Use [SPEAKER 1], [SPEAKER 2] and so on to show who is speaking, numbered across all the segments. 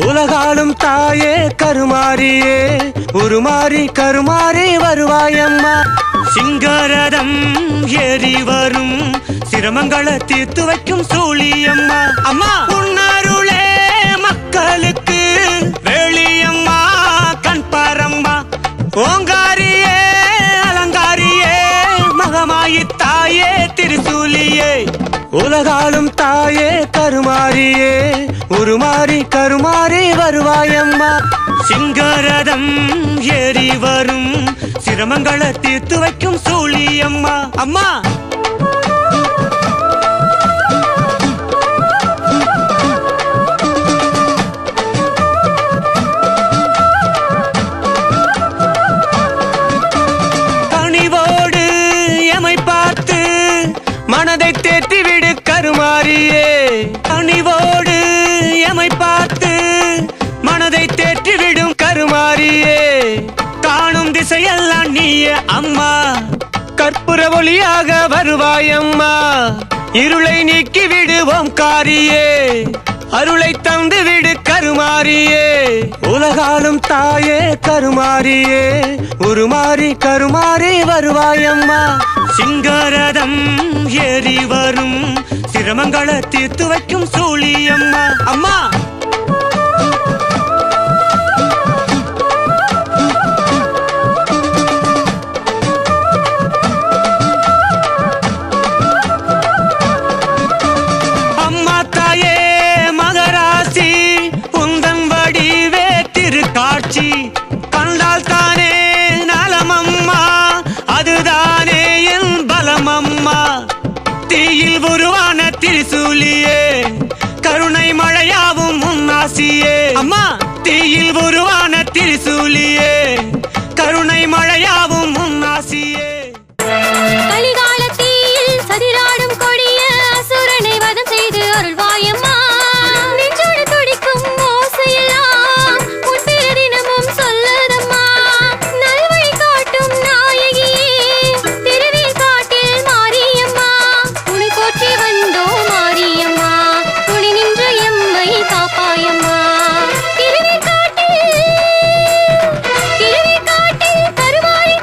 [SPEAKER 1] உலகாலும் தாயே கருமாரியே உருமாறி கருமாறி வருவாயம்மா. சிங்கரதம் ஏறி வரும் சிரமங்களை தீர்த்து வைக்கும் சூழியம்மா. அம்மா உன்னருளே மக்களுக்கு வேளியம்மா கண் பாரம்மா. ஓங்காரியே அலங்காரியே மகமாயி தாயே திருசூலியே. உலகாலும் தாயே கருமாரியே உருமாறி கருமாறி வருவாயம்மா. சிங்கரதம் ஏறி வரும் சிரமங்களை தீர்த்து வைக்கும் சூழியம்மா. அம்மா கனிவோடு எமை பார்த்து மனதை தேற்றிவிடு கருமாரியே. கனிவோடு எமை பார்த்து மனதை தேற்றிவிடும் கருமாரியே. காணும் திசையெல்லாம் நீயே அம்மா. கற்பூர ஒளியாக வருவாயம்மா. இருளை நீக்கி விடுவோம் காரியே. அருளை தந்து விடு கருமாரியே. உலகாலும் தாயே கருமாரியே உருமாறி கருமாறி வருவாயம்மா. சிங்கரதம் ஏறி வரும் சிரமங்களை தீர்த்து வைக்கும் சூழியம்மா. அம்மா அம்மா தாயே மகராசி உந்தன் வடிவே திருக்காட்சி. கண்டால் தானே நலமம்மா அதுதானே என் பலமம்மா. தீயில் உருவான திருசூலியே கருணை மழையாவும் முன்னாசியே. அம்மா தீயில் உருவான திருசூலியே கருணை மழையாவும் முன்னாசியே.
[SPEAKER 2] கலிகாலத்தில் சதிராடும் கொடிய அசுரனை வதம் செய்து அருள்வாயம்மா. நெஞ்சோடு துடிக்கும் ஓசையெல்லாம் உன் தினமும் சொல்லுதம்மா. நல்வழி காட்டும் நாயகியே திருவில் காட்டில் மாரியம்மா. உன்னை போற்றி வந்தோம் மாரியம்மா. துணை நின்று எம்மை காப்பாயம்மா. திருவில் காட்டில் கருமாரி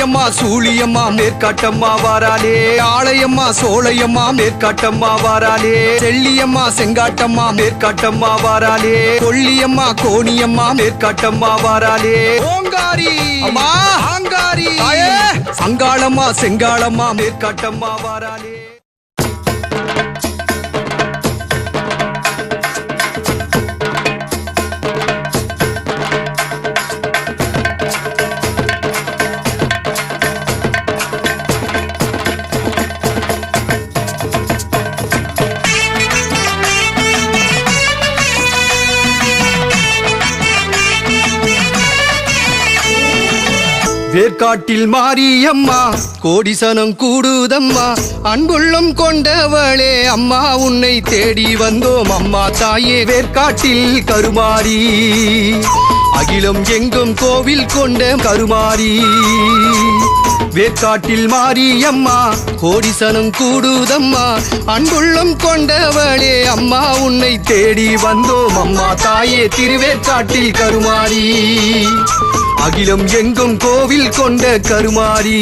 [SPEAKER 3] ஆழியம்மா சூழியம்மா மேற்காட்டம்மா வாராளே ஆளையம்மா சோழையம்மா மேற்காட்டம்மா வாராளே செல்லியம்மா செங்காட்டம்மா மேற்காட்டம்மா வாராளே கொல்லியம்மா கோணியம்மா மேற்காட்டம்மா வாராளே ஓங்காரி அம்மா ஆங்காரி சங்காளம்மா செங்காளம்மா மேற்காட்டம்மா வாராளே வேர்க்காட்டில் மாரியம்மா கோடிசனம் கூடுதம்மா அன்புள்ளம் கொண்டவளே அம்மா உன்னை தேடி வந்தோம் அம்மா தாயே வேர்க்காட்டில் கருமாரி அகிலம் எங்கும் கோவில் கொண்ட கருமாரி வேர்க்காட்டில் மாரியம்மா கோடிசனம் கூடுதம்மா அன்புள்ளம் கொண்டவளே அம்மா உன்னை தேடி வந்தோம் அம்மா தாயே திருவேற்காட்டில் கருமாரி அகிலம் எங்கும் கோவில் கொண்ட கருமாரி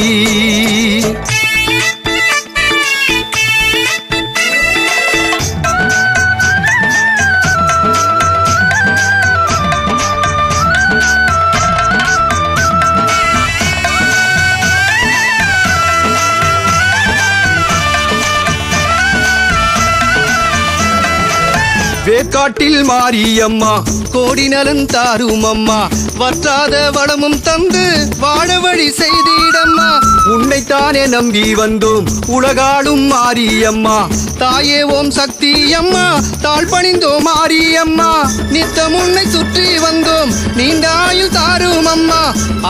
[SPEAKER 3] வேர்க்காட்டில் மாரியம்மா கோடி நலன் தாரும் அம்மா வற்றாத வளமும் தந்து வாழ வழி செய்திடம்மா உன்னைத்தானே நம்பி வந்தோம் உலகாடும் மாரியம்மா தாயே ஓம் சக்தி அம்மா தாழ் பணிந்தோம் மாரியம்மா நித்தம் உன்னை சுற்றி வந்தோம் நீண்டாயுள் தாரும் அம்மா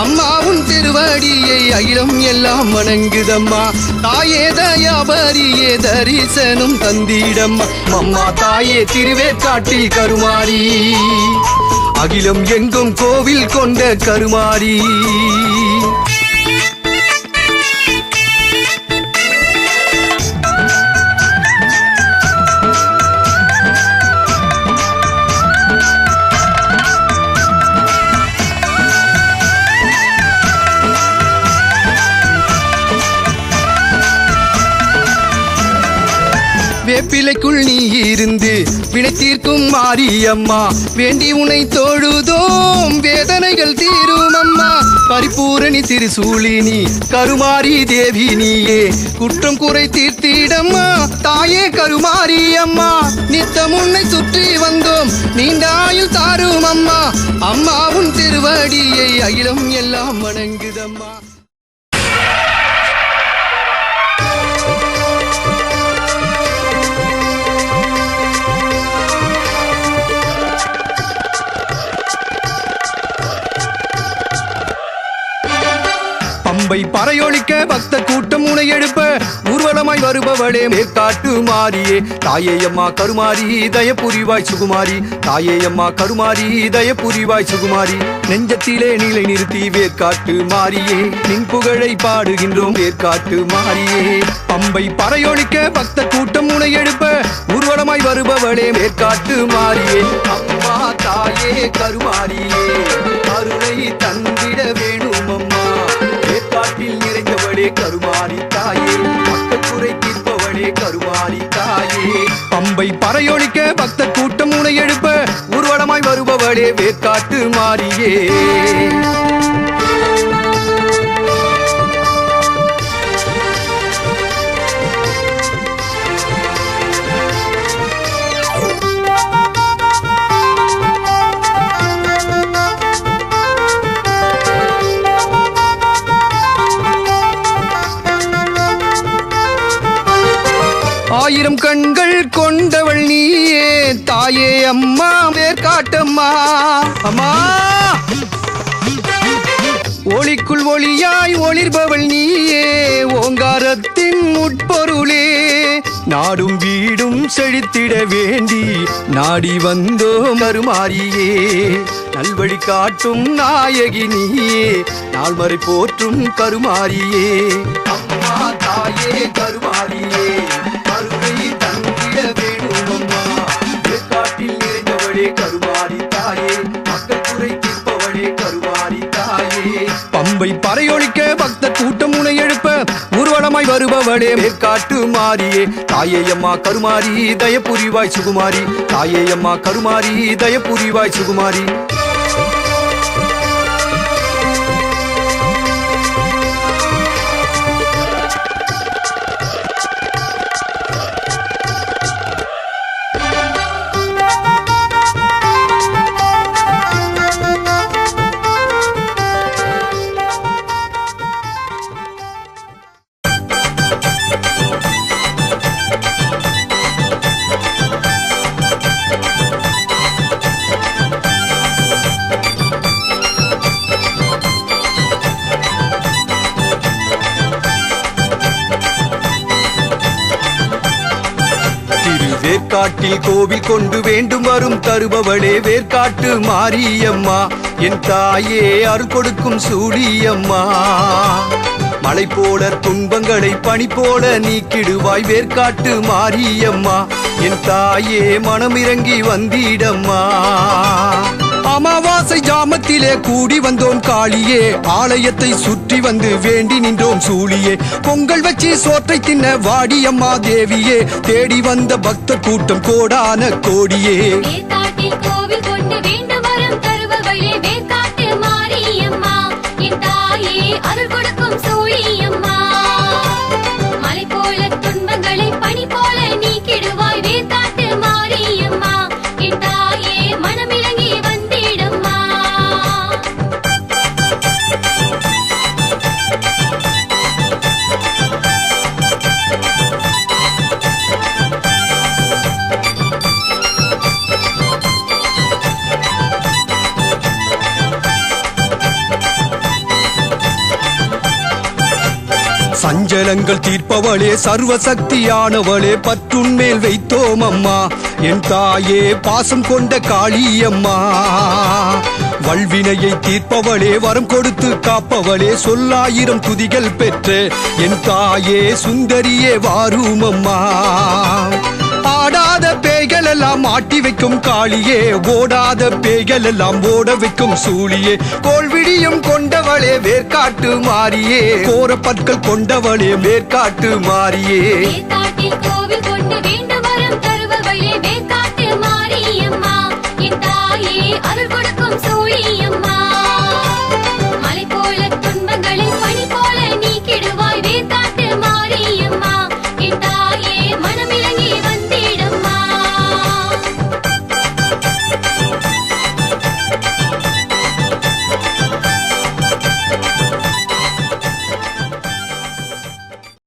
[SPEAKER 3] அம்மா உன் திருவடியை அகிலம் எல்லாம் வணங்குதம்மா தாயே தயாபரியே தரிசனம் தந்திடம்மா அம்மா தாயே திருவேற்காட்டில் கருமாரி அகிலம் எங்கும் கோவில் கொண்ட கருமாரி வேப்பிலைக்குள் நீ இருந்து வினை தீர்க்கும் மாரியம்மா வேண்டி உன்னை தொழுதோம் வேதனைகள் தீரும் அம்மா பரிபூரணி திருசூலினி கருமாரி தேவி நீயே குற்றம் குறை தீர்த்திடம்மா தாயே கருமாரி அம்மா நித்தம் உன்னை சுற்றி வந்தோம் நீண்டாயுள் தாரும் அம்மா அம்மா உன் திருவடியை அகிலம் எல்லாம் வணங்குதம்மா பம்பை பறையொழிக்க பக்த கூட்டம் உனை எழுப்ப ஊர்வலமாய் வருபவளே மேற்காட்டு மாரியே தாயேயம்மா கருமாரி தயபுரிவாய் சுகுமாரி தாயேயம்மா கருமாரி தயபுரிவாய் சுகுமாரி நெஞ்சத்திலே நிலை நிறுத்தி வேற்காட்டு மாரியே நின் புகழை பாடுகின்றோம் வேற்காட்டு மாரியே பம்பை பறையொழிக்க பக்த கூட்டம் உனை எழுப்ப ஊர்வலமாய் வருபவளே மேற்காட்டு மாரியே அம்மா தாயே கருமாரியே அருளை தந்திட வேணும் அம்மா வேற்காட்டில் நிறைந்தவளே கருமாரி தாயே மக்கள் குறை தீர்ப்பவளே கருமாரி தாயே பம்பை பறையொழிக்க பக்த கூட்டம் உனை எழுப்ப ஊர்வலமாய் வருபவளே வேற்காட்டு மாரியே ஆயிரம் கண்கள் கொண்டவள் நீயே தாயே அம்மா வேற்காட்டம்மா அம்மா ஒளிக்குள் ஒளியாய் ஒளிர்பவள் நீயே ஓங்காரத்தின் உட்பொருளே நாடும் வீடும் செழித்திட வேண்டி நாடி வந்தோம் கருமாரியே நல்வழி காட்டும் நாயகி நீயே நாள்மறை போற்றும் கருமாரியே அம்மா தாயே கருமாரியே அருளை தந்திட வேணும் அம்மா வேற்காட்டில் நிறைந்தவளே கருமாரி தாயே மக்கள் குறை தீர்ப்பவளே கருமாரி தாயே பம்பை பறையொழிக்க பக்த தருபவளே வேர்க்காட்டு மாரியே தாயே அம்மா கருமாரி தயபுரிவாய் சுகுமாரி தாயே அம்மா கருமாரி தயபுரிவாய் சுகுமாரி வேர்க்காட்டில் கோவில் கொண்டு வேண்டும் வரும் தருபவளே வேர்க்காட்டு மாரியம்மா என் தாயே அருள் கொடுக்கும் சூழியம்மா மலை போல துன்பங்களை பனி போல நீக்கிடுவாய் வேர்க்காட்டு மாரியம்மா என் தாயே மனமிறங்கி வந்திடம்மா அமாவாசை ஜாமத்திலே கூடி வந்தோம் காளியே ஆலயத்தை சுற்றி வந்து வேண்டி நின்றோம் சூழியே பொங்கல் வச்சு சோற்றை தின்ன வாடியம்மா தேவியே தேடி வந்த பக்த கூட்டம் கோடான கோடியே
[SPEAKER 2] வேர்க்காட்டில் கோவில் கொண்டு வேண்டும் வரம் தருபவளே வேர்க்காட்டு மாரியம்மா என் தாயே அருள் கொடுக்கும் சூழியம்மா மலை போல துன்பங்களை பனி போல நீக்கிடுவாய் வேர்க்காட்டு மாரியம்மா என் தாயே மனமிறங்கி வந்திடம்மா
[SPEAKER 3] சஞ்சலங்கள் தீர்ப்பவளே சர்வசக்தியானவளே பற்றுன்மேல் வைத்தோம் அம்மா என் தாயே பாசம் கொண்ட காளியம்மா வல்வினையை தீர்ப்பவளே வரம் கொடுத்து காப்பவளே சொல்லாயிரம் துதிகள் பெற்ற என் தாயே சுந்தரியே வாரும் அம்மா ஆடாத பேய்கள் எல்லாம் ஆட்டி வைக்கும் காளியே ஓடாத பேய்கள் எல்லாம் ஓட வைக்கும் சூழியே கோல்விடியும் கொண்டவளே வேர்க்காட்டு மாரியே கோர பற்கள் கொண்டவளே வேர்க்காட்டு மாரியே
[SPEAKER 2] வேர்க்காட்டில்